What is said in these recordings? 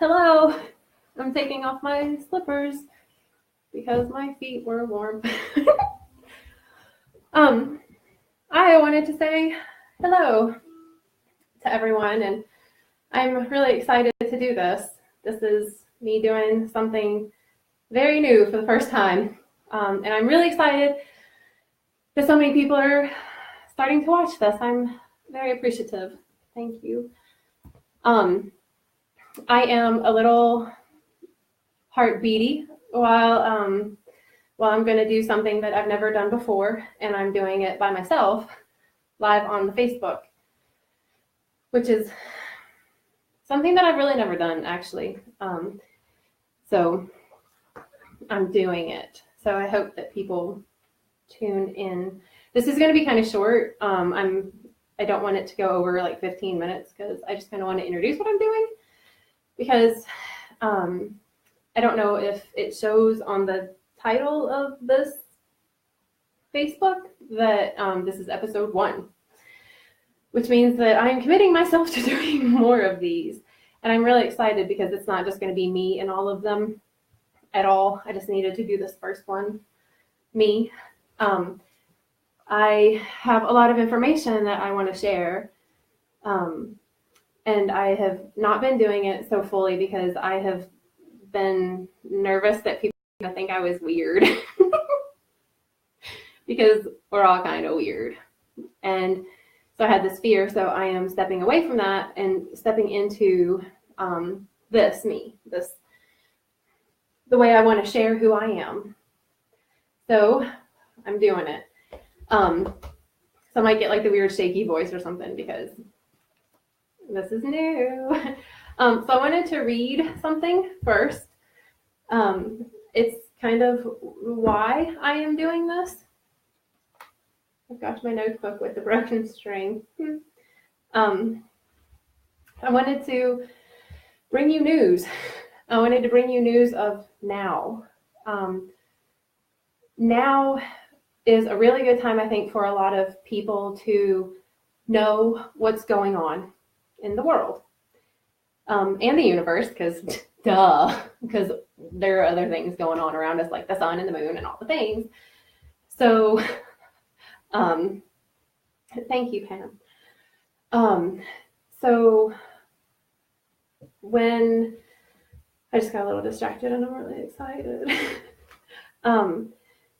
Hello, I'm taking off my slippers because my feet were warm. um, I wanted to say hello to everyone, and I'm really excited to do this. This is me doing something very new for the first time, and I'm really excited that so many people are starting to watch this. I'm very appreciative. Thank you. Um, I am a little heartbeaty while I'm going to do something that I've never done before, and I'm doing it by myself live on the Facebook, which is something that I've really never done, actually. So I'm doing it. So I hope that people tune in. This is going to be kind of short. I don't want it to go over like 15 minutes because I just kind of want to introduce what I'm doing, because I don't know if it shows on the title of this Facebook that this is episode 1, which means that I'm committing myself to doing more of these. And I'm really excited because it's not just going to be me in all of them at all. I just needed to do this first one, me. I have a lot of information that I want to share. And I have not been doing it so fully because I have been nervous that people are going to think I was weird. Because we're all kind of weird. And so I had this fear. So I am stepping away from that and stepping into the way I want to share who I am. So I'm doing it. So I might get like the weird shaky voice or something because this is new. So I wanted to read something first. It's kind of why I am doing this. I've got my notebook with the broken string. I wanted to bring you news. I wanted to bring you news of now. Now is a really good time, I think, for a lot of people to know what's going on in the world and the universe, because because there are other things going on around us, like the sun and the moon and all the things. So thank you, Pam. So when I just got a little distracted and I'm really excited.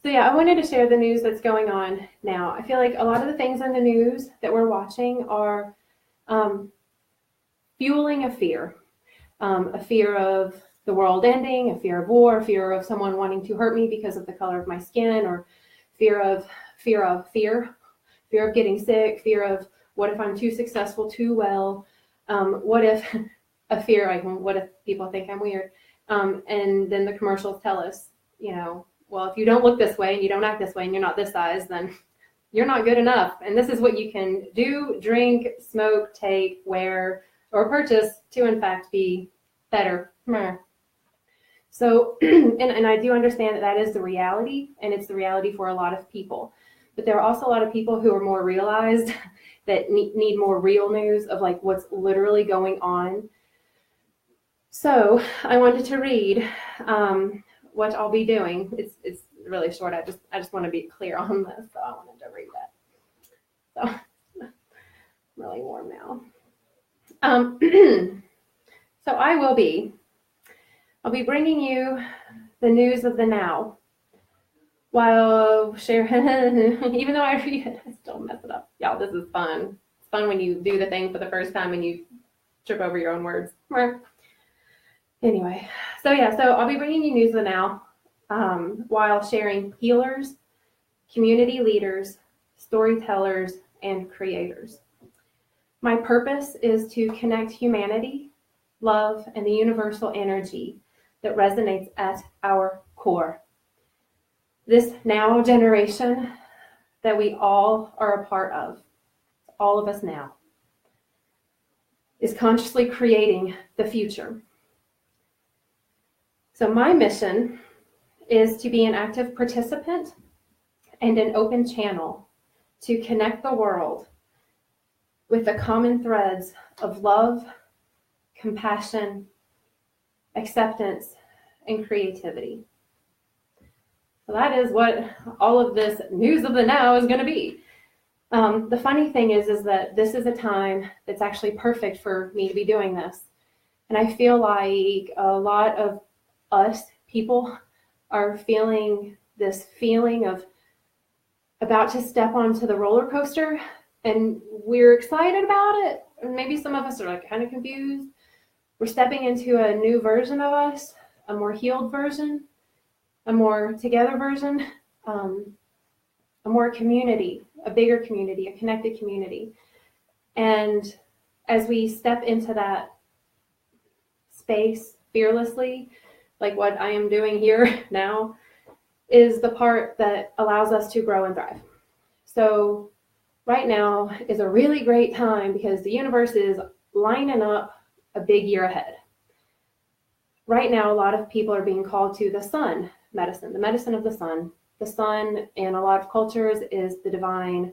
So yeah, I wanted to share the news that's going on now. I feel like a lot of the things in the news that we're watching are fueling a fear of the world ending, a fear of war, a fear of someone wanting to hurt me because of the color of my skin, or fear of getting sick, fear of what if I'm too successful, too well, what if what if people think I'm weird, and then the commercials tell us, well, if you don't look this way and you don't act this way and you're not this size, then you're not good enough. And this is what you can do, drink, smoke, take, wear, or purchase to, in fact, be better. So, and I do understand that is the reality, and it's the reality for a lot of people. But there are also a lot of people who are more realized that need more real news of like what's literally going on. So I wanted to read what I'll be doing. It's really short. I just want to be clear on this, so I wanted to read it. So I'm really warm now. So I'll be bringing you the news of the now, while sharing. Even though I read it, I still mess it up. Y'all, this is fun. It's fun when you do the thing for the first time and you trip over your own words. Anyway, so I'll be bringing you news of the now, while sharing healers, community leaders, storytellers, and creators. My purpose is to connect humanity, love, and the universal energy that resonates at our core. This now generation that we all are a part of, all of us now, is consciously creating the future. So my mission is to be an active participant and an open channel to connect the world with the common threads of love, compassion, acceptance, and creativity. So that is what all of this news of the now is going to be. The funny thing is that this is a time that's actually perfect for me to be doing this. And I feel like a lot of us people are feeling this feeling of about to step onto the roller coaster, and we're excited about it. And maybe some of us are like kind of confused. We're stepping into a new version of us, a more healed version, a more together version, a more community, a bigger community, a connected community. And as we step into that space fearlessly, like what I am doing here now, is the part that allows us to grow and thrive. So right now is a really great time because the universe is lining up a big year ahead. Right now, a lot of people are being called to the sun medicine, the medicine of the sun. The sun in a lot of cultures is the divine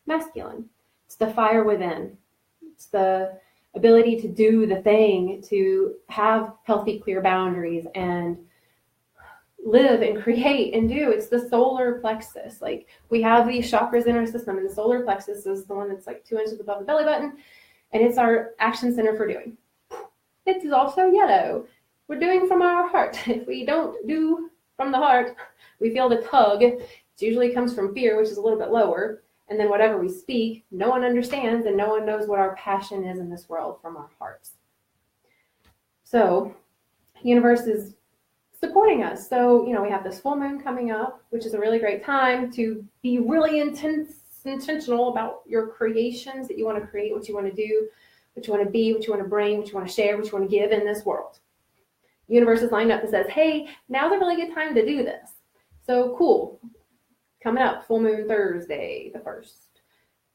masculine. It's the fire within. It's the ability to do the thing, to have healthy, clear boundaries and live and create and do. It's the solar plexus. Like, we have these chakras in our system, and the solar plexus is the one that's like 2 inches above the belly button, and it's our action center for doing. It is also yellow. We're doing from our heart. If we don't do from the heart, we feel the tug. It usually comes from fear, which is a little bit lower. And then whatever we speak, no one understands, and no one knows what our passion is in this world from our hearts. So the universe is supporting us. So, we have this full moon coming up, which is a really great time to be really intentional about your creations that you want to create, what you want to do, what you want to be, what you want to bring, what you want to share, what you want to give in this world. The universe is lined up and says, hey, now's a really good time to do this. So cool. Coming up, full moon Thursday, the 1st.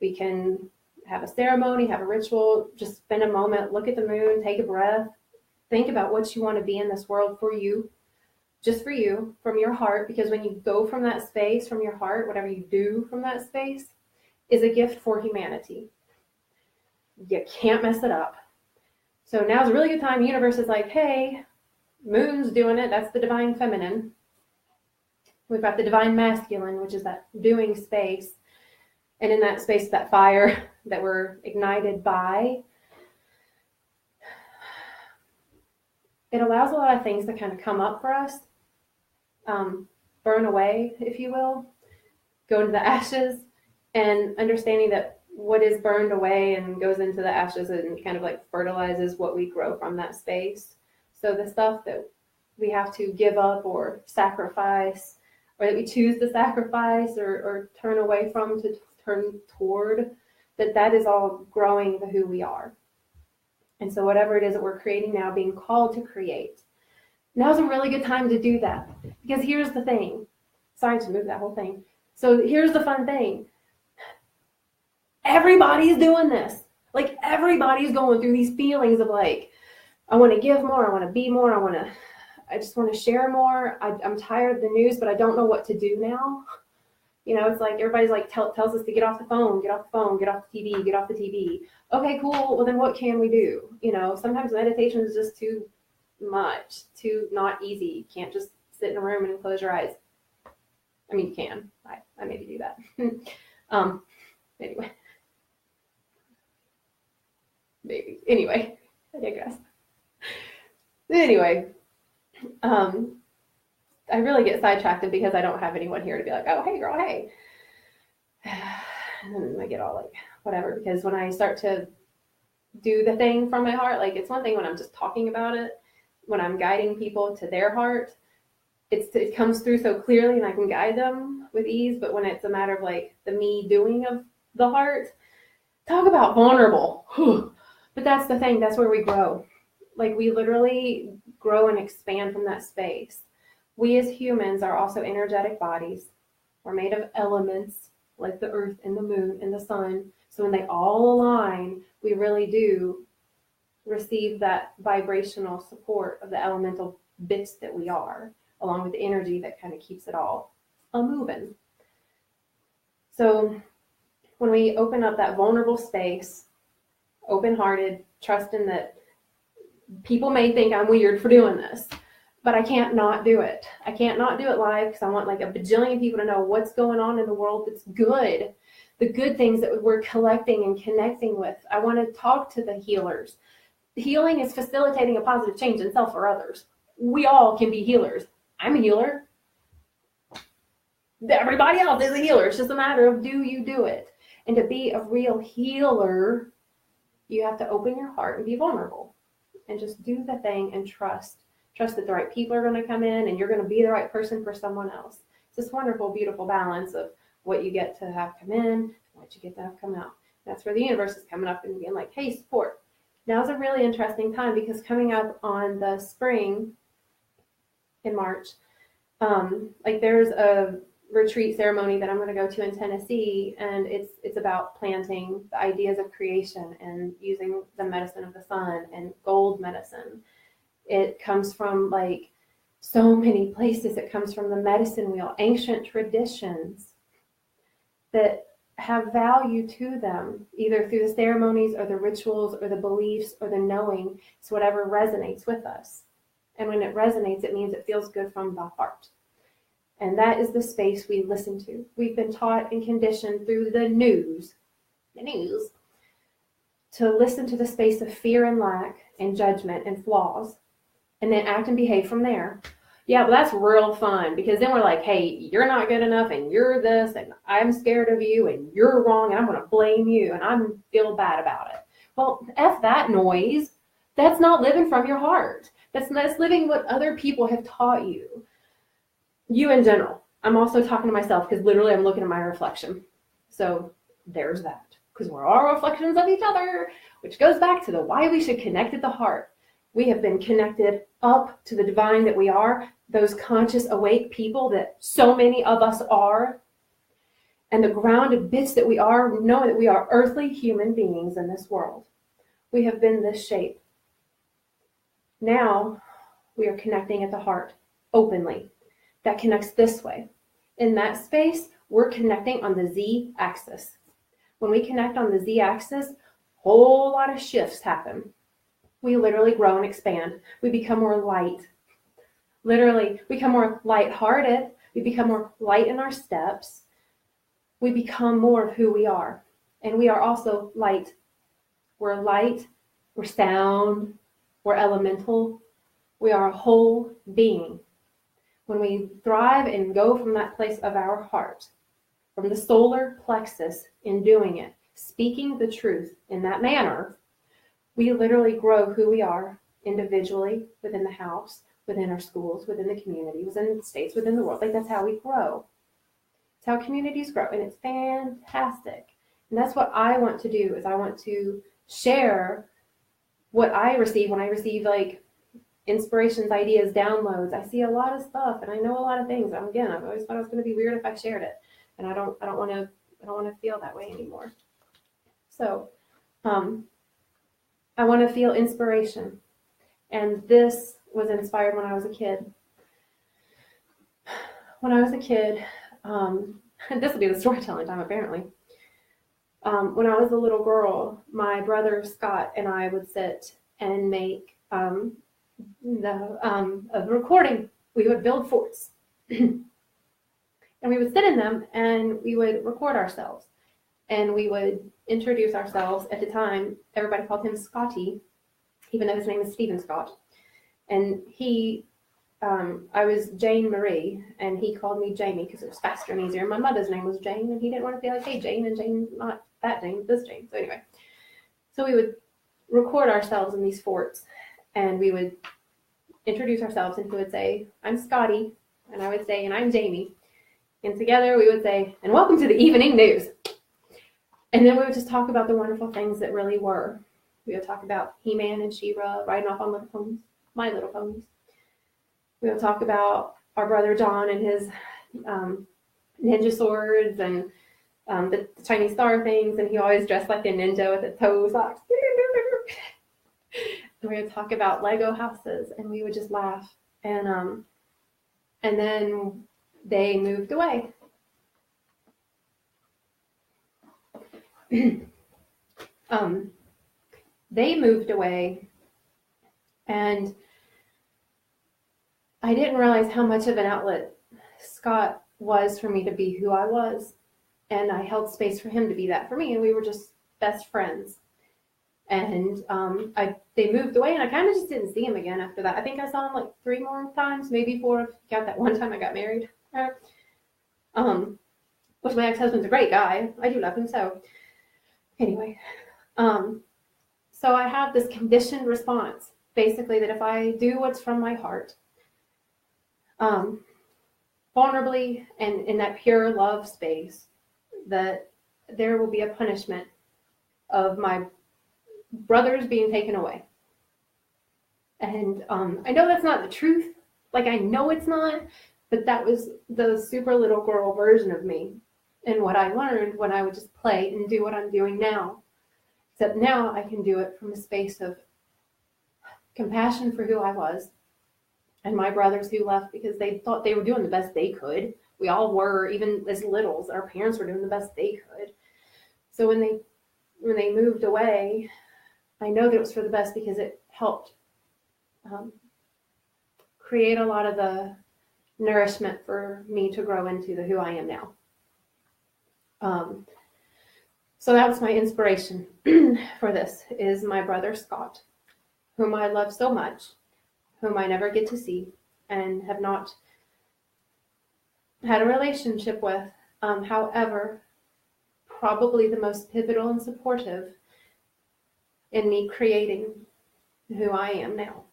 We can have a ceremony, have a ritual, just spend a moment, look at the moon, take a breath, think about what you want to be in this world for you, just for you, from your heart, because when you go from that space, from your heart, whatever you do from that space is a gift for humanity. You can't mess it up. So now's a really good time. The universe is like, hey, moon's doing it. That's the divine feminine. We've got the divine masculine, which is that doing space. And in that space, that fire that we're ignited by, it allows a lot of things to kind of come up for us, burn away, if you will, go into the ashes, and understanding that what is burned away and goes into the ashes and kind of like fertilizes what we grow from that space. So the stuff that we have to give up or sacrifice, or that we choose to sacrifice or turn away from to turn toward, that is all growing to who we are. And so whatever it is that we're creating now, being called to create, now's a really good time to do that. Because here's the thing. Sorry to move that whole thing. So here's the fun thing. Everybody's doing this. Like, everybody's going through these feelings of like, I want to give more, I want to be more, I just want to share more. I'm tired of the news, but I don't know what to do now. It's like everybody's like tells us to get off the phone, get off the phone, get off the TV, get off the TV. Okay, cool. Well, then what can we do? Sometimes meditation is just too much, too not easy. You can't just sit in a room and close your eyes. I mean, you can. I maybe do that. Anyway. Maybe. Anyway, I digress. Anyway, I really get sidetracked because I don't have anyone here to be like, oh, hey, girl, hey. And then I get all like, whatever, because when I start to do the thing from my heart, like, it's one thing when I'm just talking about it, when I'm guiding people to their heart, it comes through so clearly and I can guide them with ease. But when it's a matter of like the me doing of the heart, talk about vulnerable. But that's the thing. That's where we grow. Like, we literally grow and expand from that space. We as humans are also energetic bodies. We're made of elements like the earth and the moon and the sun. So when they all align, we really do receive that vibrational support of the elemental bits that we are, along with the energy that kind of keeps it all moving. So when we open up that vulnerable space, open-hearted, trusting that People may think I'm weird for doing this, but I can't not do it. I can't not do it live because I want like a bajillion people to know what's going on in the world that's good, the good things that we're collecting and connecting with. I want to talk to the healers. Healing is facilitating a positive change in self or others. We all can be healers. I'm a healer. Everybody else is a healer. It's just a matter of, do you do it? And to be a real healer, you have to open your heart and be vulnerable and just do the thing and trust that the right people are going to come in and you're going to be the right person for someone else. It's this wonderful, beautiful balance of what you get to have come in and what you get to have come out. That's where the universe is coming up and being like, hey, support. Now's a really interesting time because coming up on the spring in March, like there's a retreat ceremony that I'm going to go to in Tennessee, and it's about planting the ideas of creation and using the medicine of the sun and gold medicine. It comes from like so many places. It comes from the medicine wheel, ancient traditions that have value to them, either through the ceremonies or the rituals or the beliefs or the knowing. It's whatever resonates with us. And when it resonates, it means it feels good from the heart. And that is the space we listen to. We've been taught and conditioned through the news, to listen to the space of fear and lack and judgment and flaws, and then act and behave from there. Yeah, but that's real fun because then we're like, hey, you're not good enough and you're this and I'm scared of you and you're wrong and I'm going to blame you and I'm feel bad about it. Well, F that noise. That's not living from your heart. That's living what other people have taught you. You in general. I'm also talking to myself because literally I'm looking at my reflection. So there's that. Because we're all reflections of each other, which goes back to the why we should connect at the heart. We have been connected up to the divine that we are, those conscious, awake people that so many of us are, and the grounded bits that we are, knowing that we are earthly human beings in this world. We have been this shape. Now we are connecting at the heart openly. That connects this way. In that space, we're connecting on the Z-axis. When we connect on the Z-axis, a whole lot of shifts happen. We literally grow and expand. We become more light. Literally, we become more lighthearted. We become more light in our steps. We become more of who we are. And we are also light. We're light. We're sound. We're elemental. We are a whole being. When we thrive and go from that place of our heart, from the solar plexus in doing it, speaking the truth in that manner, we literally grow who we are individually, within the house, within our schools, within the community, within the states, within the world. Like that's how we grow. It's how communities grow, and it's fantastic. And that's what I want to do, is I want to share what I receive when I receive like inspirations, ideas, downloads. I see a lot of stuff and I know a lot of things. Again, I've always thought it was going to be weird if I shared it, and I don't want to feel that way anymore. So, I want to feel inspiration, and this was inspired when I was a kid. When I was a kid, this will be the storytelling time apparently. When I was a little girl, my brother Scott and I would sit and make a recording. We would build forts and we would sit in them and we would record ourselves and we would introduce ourselves. At the time, everybody called him Scotty, even though his name is Stephen Scott. And I was Jane Marie, and he called me Jamie because it was faster and easier. My mother's name was Jane, and he didn't want to be like, hey, Jane, and Jane, not that Jane, this Jane. So anyway, so we would record ourselves in these forts, and we would introduce ourselves, and he would say, I'm Scotty, and I would say, and I'm Jamie. And together we would say, and welcome to the evening news. And then we would just talk about the wonderful things that really were. We would talk about He-Man and She-Ra riding off on little ponies, my little ponies. We would talk about our brother John and his ninja swords and the Chinese star things, and he always dressed like a ninja with his toe socks. And we would talk about Lego houses, and we would just laugh. And then they moved away. They moved away And I didn't realize how much of an outlet Scott was for me to be who I was. And I held space for him to be that for me. And we were just best friends. And they moved away, and I kind of just didn't see him again after that. I think I saw him like 3 more times, maybe 4. If you count that one time I got married. Which my ex-husband's a great guy. I do love him so. Anyway, so I have this conditioned response, basically, that if I do what's from my heart, vulnerably and in that pure love space, that there will be a punishment of my brothers being taken away. And I know that's not the truth. Like, I know it's not, but that was the super little girl version of me and what I learned when I would just play and do what I'm doing now. Except now I can do it from a space of compassion for who I was and my brothers who left because they thought they were doing the best they could. We all were, even as littles. Our parents were doing the best they could. So when they moved away, I know that it was for the best because it helped create a lot of the nourishment for me to grow into the who I am now. So that was my inspiration for this, is my brother Scott, whom I love so much, whom I never get to see and have not had a relationship with. However, probably the most pivotal and supportive in me creating who I am now.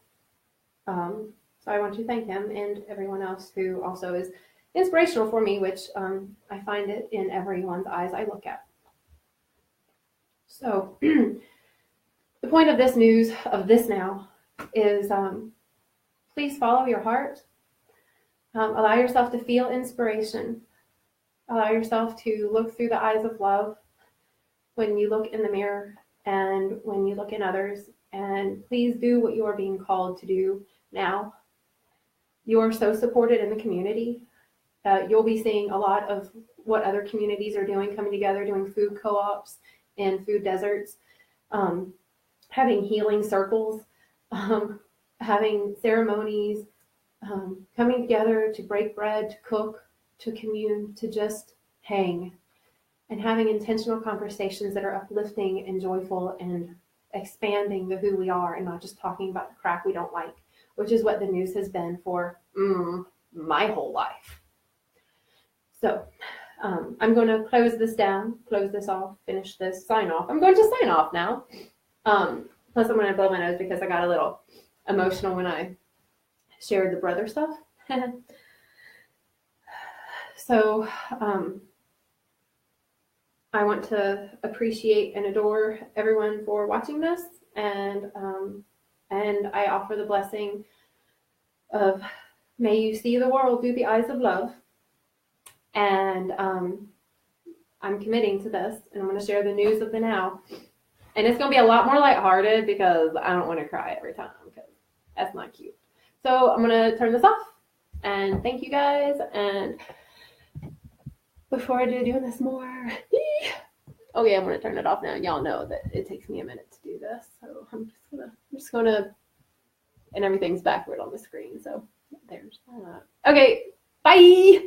So I want to thank him and everyone else who also is inspirational for me, which I find it in everyone's eyes I look at. So the point of this news, of this now, is please follow your heart. Allow yourself to feel inspiration. Allow yourself to look through the eyes of love when you look in the mirror and when you look in others. And please do what you are being called to do now. You are so supported in the community. You'll be seeing a lot of what other communities are doing, coming together, doing food co-ops and food deserts, having healing circles, having ceremonies, coming together to break bread, to cook, to commune, to just hang, and having intentional conversations that are uplifting and joyful and expanding the who we are and not just talking about the crap we don't like, which is what the news has been for my whole life. So I'm going to close this off, finish this, sign off. I'm going to sign off now. Plus I'm going to blow my nose because I got a little emotional when I shared the brother stuff. So I want to appreciate and adore everyone for watching this, and I offer the blessing of, may you see the world through the eyes of love. And I'm committing to this, and I'm going to share the news of the now. And it's going to be a lot more lighthearted because I don't want to cry every time because that's not cute. So I'm going to turn this off, and thank you guys. And before I do this more, okay, I'm going to turn it off now. Y'all know that it takes me a minute to do this. So I'm just going to, and everything's backward on the screen. So there's that. Okay, bye.